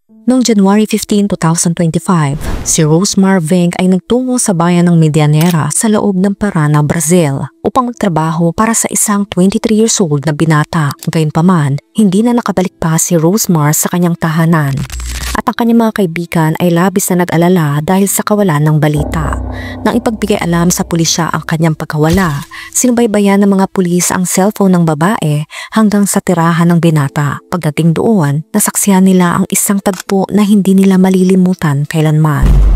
Noong January 15, 2025, si Rosemar Veng ay nagtungo sa bayan ng Medianera sa loob ng Parana, Brazil upang magtrabaho para sa isang 23 years old na binata. Gayunpaman, hindi na nakabalik pa si Rosemar sa kanyang tahanan at ang kanyang mga kaibigan ay labis na nag-alala dahil sa kawalan ng balita. Nang ipagbigay alam sa pulisya ang kanyang pagkawala, sinubaybayan ng mga pulis ang cellphone ng babae hanggang sa tirahan ng binata. Pagdating doon, nasaksihan nila ang isang tagpo na hindi nila malilimutan kailanman.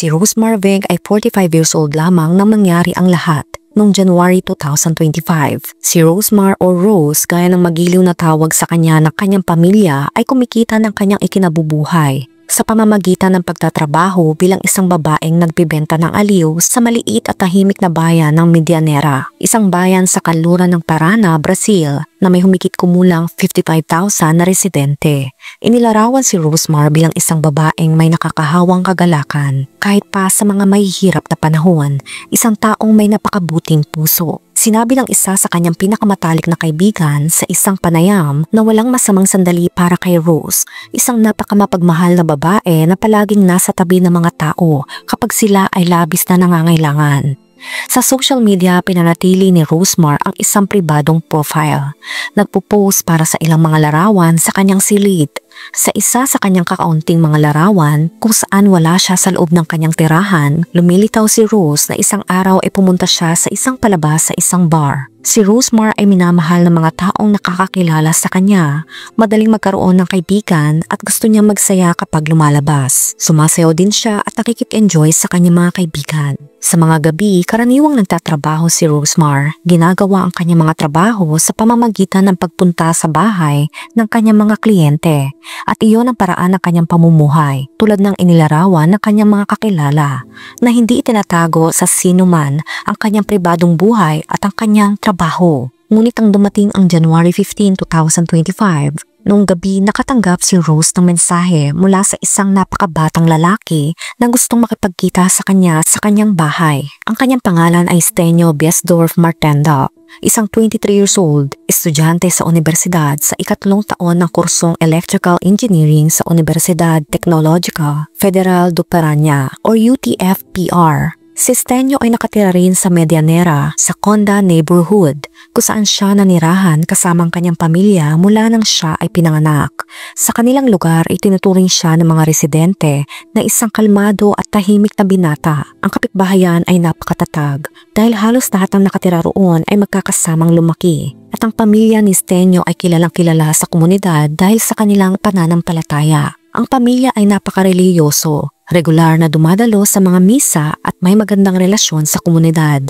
Si Rosemar Veng ay 45 years old lamang nang mangyari ang lahat. Noong January 2025, si Rosemar o Rose, gaya ng magiliw na tawag sa kanya ng kanyang pamilya, ay kumikita ng kanyang ikinabubuhay sa pamamagitan ng pagtatrabaho bilang isang babaeng nagbibenta ng aliw sa maliit at tahimik na bayan ng Medianera, isang bayan sa kanluran ng Parana, Brazil, na may humigit kumulang 55,000 na residente. Inilarawan si Rosemar bilang isang babaeng may nakakahawang kagalakan. Kahit pa sa mga mahihirap na panahon, isang taong may napakabuting puso. Sinabi ng isa sa kanyang pinakamatalik na kaibigan sa isang panayam na walang masamang sandali para kay Rose, isang napakamapagmahal na babae na palaging nasa tabi ng mga tao kapag sila ay labis na nangangailangan. Sa social media, pinanatili ni Rosemar ang isang pribadong profile. Nagpo-post para sa ilang mga larawan sa kanyang silid. Sa isa sa kanyang kakaunting mga larawan kung saan wala siya sa loob ng kanyang tirahan, lumilitaw si Rose na isang araw ay pumunta siya sa isang palabas sa isang bar. Si Rosemar ay minamahal ng mga taong nakakakilala sa kanya, madaling magkaroon ng kaibigan at gusto niya magsaya kapag lumalabas. Sumasayaw din siya at nakikip-enjoy sa kanyang mga kaibigan. Sa mga gabi, karaniwang nagtatrabaho si Rosemar. Ginagawa ang kanyang mga trabaho sa pamamagitan ng pagpunta sa bahay ng kanyang mga kliyente at iyon ang paraan ng kanyang pamumuhay, tulad ng inilarawan ng kanyang mga kakilala na hindi itinatago sa sino man ang kanyang pribadong buhay at ang kanyang trabaho. Ngunit ang dumating ang January 15, 2025, noong gabi nakatanggap si Rose ng mensahe mula sa isang napakabatang lalaki na gustong makipagkita sa kanya sa kanyang bahay. Ang kanyang pangalan ay Stenio Biesdorf Martenda, isang 23 years old, estudyante sa universidad sa ikatlong taon ng kursong Electrical Engineering sa Universidad Tecnologica Federal do Paraná o UTFPR. Si Stenio ay nakatira rin sa Medianera sa Conda neighborhood kung saan siya nanirahan kasama ang kanyang pamilya mula nang siya ay pinanganak. Sa kanilang lugar ay tinuturing siya ng mga residente na isang kalmado at tahimik na binata. Ang kapitbahayan ay napakatatag dahil halos lahat ng nakatira roon ay magkakasamang lumaki. At ang pamilya ni Stenio ay kilalang kilala sa komunidad dahil sa kanilang pananampalataya. Ang pamilya ay napakareliyoso, regular na dumadalo sa mga misa at may magandang relasyon sa komunidad.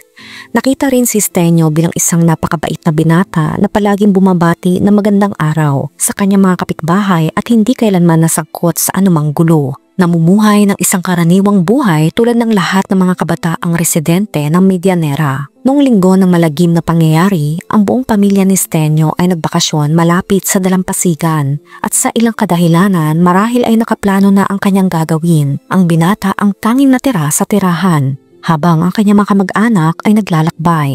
Nakita rin si Stenio bilang isang napakabait na binata na palaging bumabati ng magandang araw sa kanyang mga kapitbahay at hindi kailanman nasangkot sa anumang gulo. Namumuhay ng isang karaniwang buhay tulad ng lahat ng mga kabataang residente ng Medianera. Noong linggo ng malagim na pangyayari, ang buong pamilya ni Stenio ay nagbakasyon malapit sa dalampasigan at sa ilang kadahilanan marahil ay nakaplano na ang kanyang gagawin. Ang binata ang tanging natira sa tirahan, habang ang kanyang mga kamag-anak ay naglalakbay.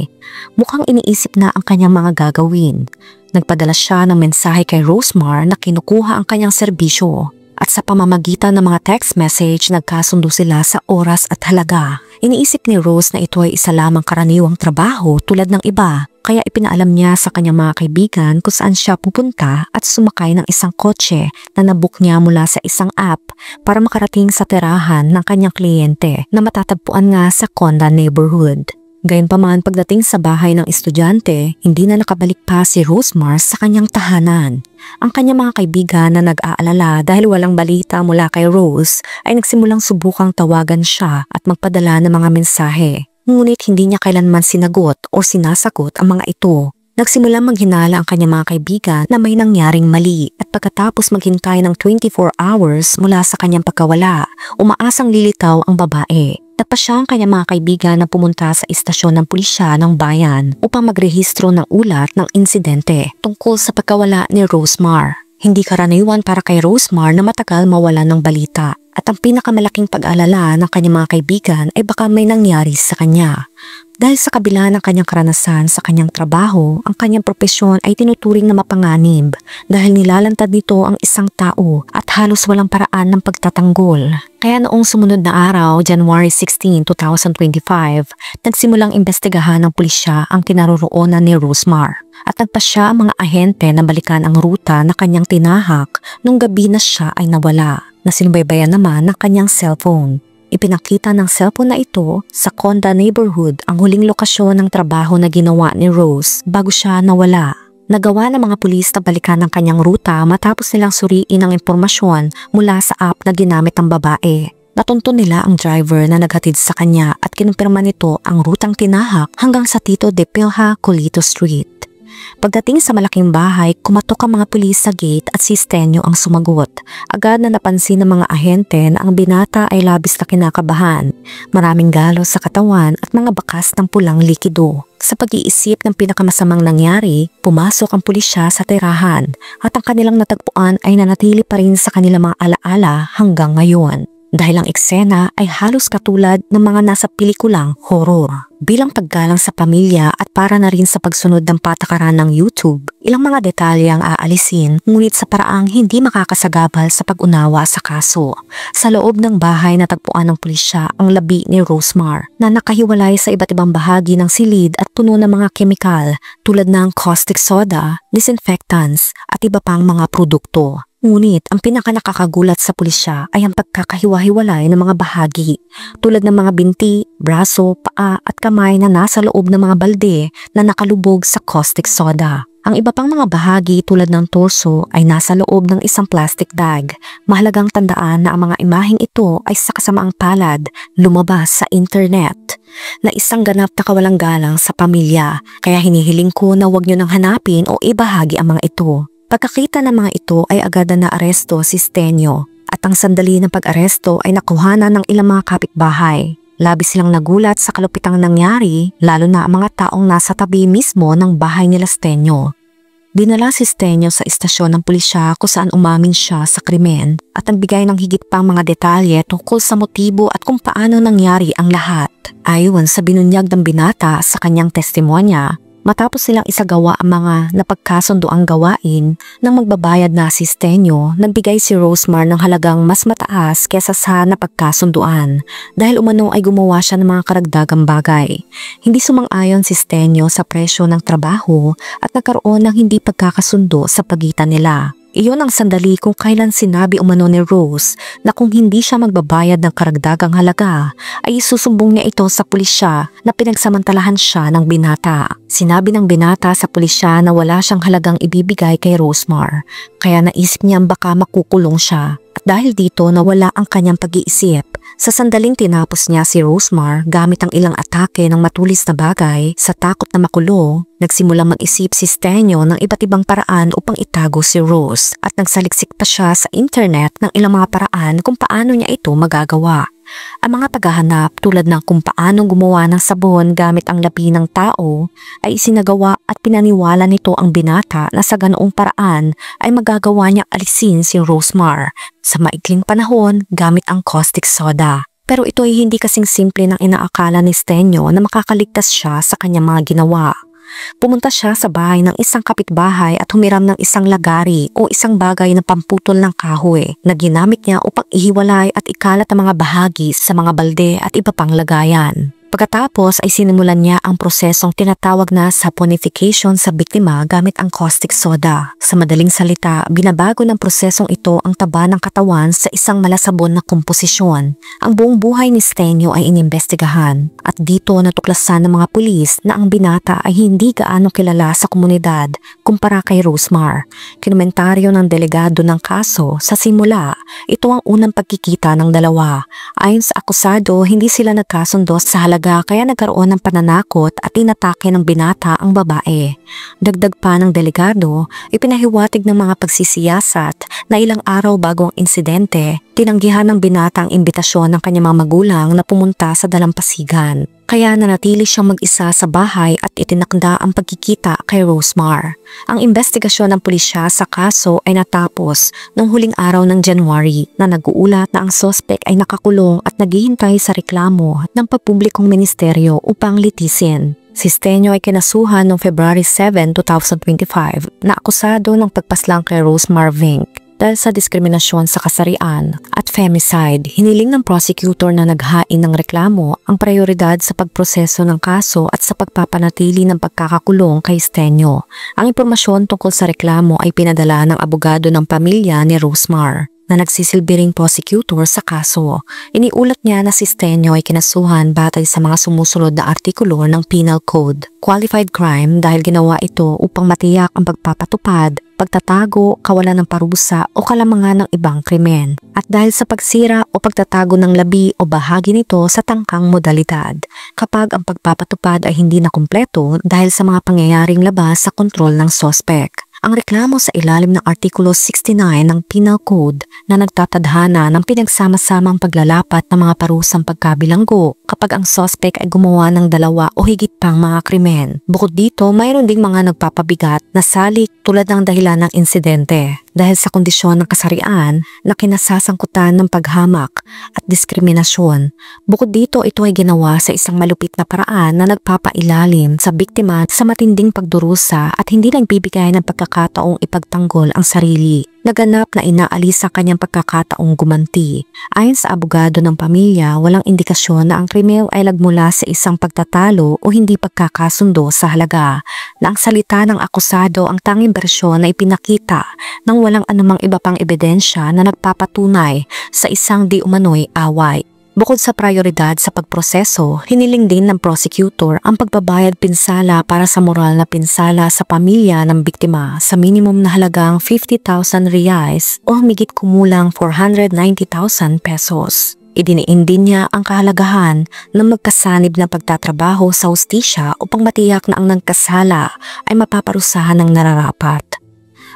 Mukhang iniisip na ang kanyang mga gagawin. Nagpadala siya ng mensahe kay Rosemar na kinukuha ang kanyang serbisyo. At sa pamamagitan ng mga text message, nagkasundo sila sa oras at halaga. Iniisip ni Rose na ito ay isa lamang karaniwang trabaho tulad ng iba, kaya ipinaalam niya sa kanyang mga kaibigan kung saan siya pupunta at sumakay ng isang kotse na nabook niya mula sa isang app para makarating sa tirahan ng kanyang kliyente na matatagpuan nga sa Conda neighborhood. Gayunpaman, pagdating sa bahay ng estudyante, hindi na nakabalik pa si Rosemar sa kanyang tahanan. Ang kanyang mga kaibigan na nag-aalala dahil walang balita mula kay Rose ay nagsimulang subukang tawagan siya at magpadala ng mga mensahe. Ngunit hindi niya kailanman sinagot o sinasagot ang mga ito. Nagsimulang maghinala ang kanyang mga kaibigan na may nangyaring mali at pagkatapos maghintay ng 24 hours mula sa kanyang pagkawala, umaasang lilitaw ang babae. Nagpa siya ang kanyang mga kaibigan na pumunta sa istasyon ng pulisya ng bayan upang magrehistro ng ulat ng insidente tungkol sa pagkawala ni Rosemar. Hindi karaniwan para kay Rosemar na matagal mawala ng balita At ang pinakamalaking pag-alala ng kanyang mga kaibigan ay baka may nangyari sa kanya. Dahil sa kabila ng kanyang karanasan sa kanyang trabaho, ang kanyang propesyon ay tinuturing na mapanganib dahil nilalantad nito ang isang tao at halos walang paraan ng pagtatanggol. Kaya noong sumunod na araw, January 16, 2025, nagsimulang imbestigahan ng pulisya ang kinaroroonan ni Rosemar at nagpasya ang mga ahente na balikan ang ruta na kanyang tinahak nung gabi na siya ay nawala, na sinubaybayan naman ng kanyang cellphone. Ipinakita ng cellphone na ito sa Conda neighborhood ang huling lokasyon ng trabaho na ginawa ni Rose bago siya nawala. Nagawa ng mga pulis na balikan ang kanyang ruta matapos nilang suriin ang impormasyon mula sa app na ginamit ng babae. Natunto nila ang driver na naghatid sa kanya at kinumpirma nito ang rutang tinahak hanggang sa Tito de Pilha, Colito Street. Pagdating sa malaking bahay, kumatok ang mga pulis sa gate at si Stenyo ang sumagot. Agad na napansin ng mga ahente na ang binata ay labis na kinakabahan, maraming galos sa katawan at mga bakas ng pulang likido. Sa pag-iisip ng pinakamasamang nangyari, pumasok ang pulisya sa tirahan at ang kanilang natagpuan ay nanatili pa rin sa kanilang mga alaala hanggang ngayon. Dahil ang eksena ay halos katulad ng mga nasa pelikulang horror. Bilang paggalang sa pamilya at para na rin sa pagsunod ng patakaran ng YouTube, ilang mga detalye ang aalisin ngunit sa paraang hindi makakasagabal sa pag-unawa sa kaso. Sa loob ng bahay natagpuan ng pulisya ang labi ni Rosemar na nakahiwalay sa iba't ibang bahagi ng silid at puno ng mga kemikal tulad ng caustic soda, disinfectants at iba pang mga produkto. Ngunit ang pinakanakakagulat sa pulisya ay ang pagkakahiwa-hiwalay ng mga bahagi tulad ng mga binti, braso, paa at kamay na nasa loob ng mga balde na nakalubog sa caustic soda. Ang iba pang mga bahagi tulad ng torso ay nasa loob ng isang plastic bag. Mahalagang tandaan na ang mga imaheng ito ay sa kasamaang palad lumabas sa internet na isang ganap na kawalang galang sa pamilya, kaya hinihiling ko na huwag nyo nang hanapin o ibahagi ang mga ito. Pagkakita ng mga ito ay agad na naaresto si Stenyo at ang sandali ng pag-aresto ay nakuhanan ng ilang mga kapitbahay. Labis silang nagulat sa kalupitang nangyari, lalo na ang mga taong nasa tabi mismo ng bahay nila Stenyo. Dinala si Stenyo sa istasyon ng pulisya kung saan umamin siya sa krimen at nagbigay ng higit pang mga detalye tungkol sa motibo at kung paano nangyari ang lahat. Ayon sa binunyag ng binata sa kanyang testimonya, matapos silang isagawa ang mga napagkasundoang gawain ng magbabayad na si Stenyo, nagbigay si Rosemar ng halagang mas mataas kesa sa napagkasunduan dahil umano ay gumawa siya ng mga karagdagang bagay. Hindi sumang-ayon si Stenyo sa presyo ng trabaho at nagkaroon ng hindi pagkakasundo sa pagitan nila. Iyon ang sandali kung kailan sinabi umano ni Rose na kung hindi siya magbabayad ng karagdagang halaga ay isusumbong niya ito sa pulisya na pinagsamantalahan siya ng binata. Sinabi ng binata sa pulisya na wala siyang halagang ibibigay kay Rosemar, kaya naisip niyang baka makukulong siya. At dahil dito nawala ang kanyang pag-iisip. Sa sandaling tinapos niya si Rosemar gamit ang ilang atake ng matulis na bagay sa takot na makulong, nagsimulang mag-isip si Stenyo ng iba't ibang paraan upang itago si Rose at nagsaliksik pa siya sa internet ng ilang mga paraan kung paano niya ito magagawa. Ang mga tagahanap tulad ng kung paano gumawa ng sabon gamit ang labi ng tao ay isinagawa at pinaniwala nito ang binata na sa ganoong paraan ay magagawa niyang alisin si Rosemar sa maikling panahon gamit ang caustic soda. Pero ito ay hindi kasing simple ng inaakala ni Stenyo na makakaligtas siya sa kanyang mga ginawa. Pumunta siya sa bahay ng isang kapitbahay at humiram ng isang lagari o isang bagay na pamputol ng kahoy na ginamit niya upang ihiwalay at ikalat ang mga bahagi sa mga balde at iba pang lagayan. Pagkatapos ay sinimulan niya ang prosesong tinatawag na saponification sa biktima gamit ang caustic soda. Sa madaling salita, binabago ng prosesong ito ang taba ng katawan sa isang malasabon na komposisyon. Ang buong buhay ni Stenyo ay inimbestigahan at dito natuklasan ng mga pulis na ang binata ay hindi gaano kilala sa komunidad kumpara kay Rosemar. Kinomentaryo ng delegado ng kaso, sa simula, ito ang unang pagkikita ng dalawa. Ayon sa akusado, hindi sila nagkasundo sa halaga kaya nagkaroon ng pananakot at inatake ng binata ang babae. Dagdag pa ng delegado, ipinahiwatig ng mga pagsisiyasat na ilang araw bago ang insidente, tinanggihan ng binata ang imbitasyon ng kanyang mga magulang na pumunta sa dalampasigan. Kaya nanatili siyang mag-isa sa bahay at itinakda ang pagkikita kay Rosemar. Ang investigasyon ng pulisya sa kaso ay natapos noong huling araw ng January na nag-uulat na ang suspect ay nakakulong at naghihintay sa reklamo ng pampublikong ministeryo upang litisin. Si Stenyo ay kinasuhan noong February 7, 2025 na akusado ng pagpaslang kay Rosemar Vink dahil sa diskriminasyon sa kasarian at femicide. Hiniling ng prosecutor na naghain ng reklamo ang prioridad sa pagproseso ng kaso at sa pagpapanatili ng pagkakakulong kay Stenyo. Ang impormasyon tungkol sa reklamo ay pinadala ng abogado ng pamilya ni Rosemar na nagsisilbi ring prosecutor sa kaso. Iniulat niya na si Stenyo ay kinasuhan batay sa mga sumusunod na artikulo ng Penal Code. Qualified crime dahil ginawa ito upang matiyak ang pagpapatupad, pagtatago, kawalan ng parusa o kalamangan ng ibang krimen. At dahil sa pagsira o pagtatago ng labi o bahagi nito sa tangkang modalidad, kapag ang pagpapatupad ay hindi na kumpleto dahil sa mga pangyayaring labas sa kontrol ng suspect. Ang reklamo sa ilalim ng Artikulo 69 ng Penal Code na nagtatadhana ng pinagsama-samang paglalapat ng mga parusang pagkabilanggo kapag ang suspect ay gumawa ng dalawa o higit pang mga krimen. Bukod dito, mayroon ding mga nagpapabigat na salik tulad ng dahilan ng insidente dahil sa kondisyon ng kasarian na kinasasangkutan ng paghamak at diskriminasyon. Bukod dito, ito ay ginawa sa isang malupit na paraan na nagpapailalim sa biktima sa matinding pagdurusa at hindi nagbibigay ng pagkakataong ipagtanggol ang sarili. Naganap na inaalis sa kanyang pagkakataong gumanti. Ayon sa abogado ng pamilya, walang indikasyon na ang krimen ay nagmula sa isang pagtatalo o hindi pagkakasundo sa halaga, na ang salita ng akusado ang tanging bersyon na ipinakita nang walang anumang iba pang ebidensya na nagpapatunay sa isang di umano'y away. Bukod sa prioridad sa pagproseso, hiniling din ng prosecutor ang pagbabayad pinsala para sa moral na pinsala sa pamilya ng biktima sa minimum na halagang 50,000 reais o higit kumulang 490,000 pesos. Idiniin din niya ang kahalagahan ng magkasanib na pagtatrabaho sa hustisya upang matiyak na ang nagkasala ay mapaparusahan ng nararapat.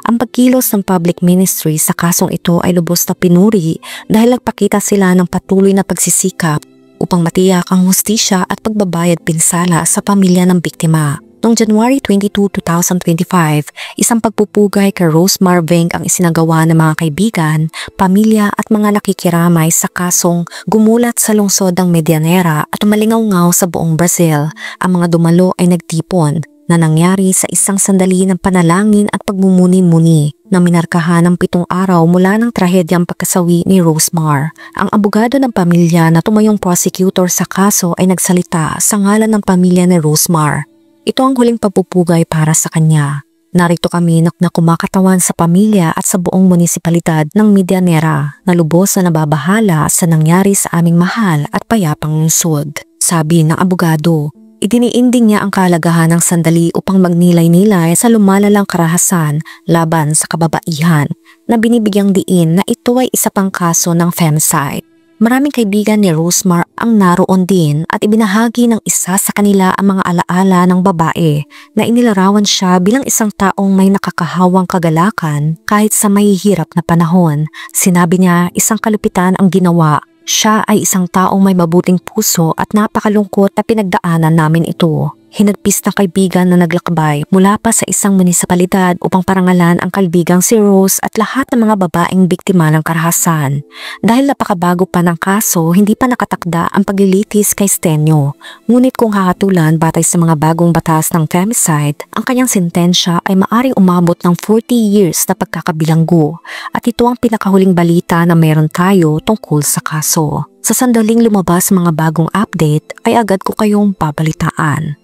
Ang pagkilos ng public ministry sa kasong ito ay lubos na pinuri dahil nagpakita sila ng patuloy na pagsisikap upang matiyak ang hustisya at pagbabayad pinsala sa pamilya ng biktima. Noong January 22, 2025, isang pagpupugay kay Rosemar Vink ang isinagawa ng mga kaibigan, pamilya at mga nakikiramay sa kasong gumulat sa lungsod ng Medianera at umalingaw-ngaw sa buong Brazil. Ang mga dumalo ay nagtipon na nangyari sa isang sandali ng panalangin at pagmumuni-muni na minarkahan ng 7 araw mula ng trahedyang pagkasawi ni Rosemar. Ang abogado ng pamilya na tumayong prosecutor sa kaso ay nagsalita sa ngalan ng pamilya ni Rosemar. Ito ang huling pagpupugay para sa kanya. Narito kami na kumakatawan sa pamilya at sa buong munisipalidad ng Medianera na lubos na nababahala sa nangyari sa aming mahal at payapang lungsod, sabi ng abogado. Idiniin din niya ang kahalagahan ng sandali upang magnilay-nilay sa lumalalang karahasan laban sa kababaihan na binibigyang diin na ito ay isa pang kaso ng femicide. Maraming kaibigan ni Rosemar ang naroon din at ibinahagi ng isa sa kanila ang mga alaala ng babae na inilarawan siya bilang isang taong may nakakahawang kagalakan kahit sa mahihirap na panahon. Sinabi niya isang kalupitan ang ginawa. Siya ay isang taong may mabuting puso at napakalungkot na pinagdaanan namin ito. Hinagpis ng kaibigan na naglakbay mula pa sa isang munisipalidad upang parangalan ang kaibigang si Rose at lahat ng mga babaeng biktima ng karahasan. Dahil napakabago pa ng kaso, hindi pa nakatakda ang paglilitis kay Stenyo. Ngunit kung hahatulan batay sa mga bagong batas ng femicide, ang kanyang sentensya ay maaring umabot ng 40 years na pagkakabilanggo. At ito ang pinakahuling balita na meron tayo tungkol sa kaso. Sa sandaling lumabas mga bagong update ay agad ko kayong babalitaan.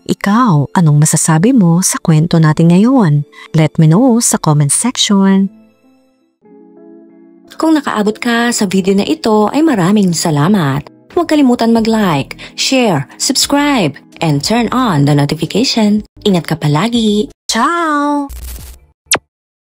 Ikaw, anong masasabi mo sa kwento natin ngayon? Let me know sa comment section. Kung nakaabot ka sa video na ito ay maraming salamat. Huwag kalimutan mag-like, share, subscribe, and turn on the notification. Ingat ka palagi! Ciao!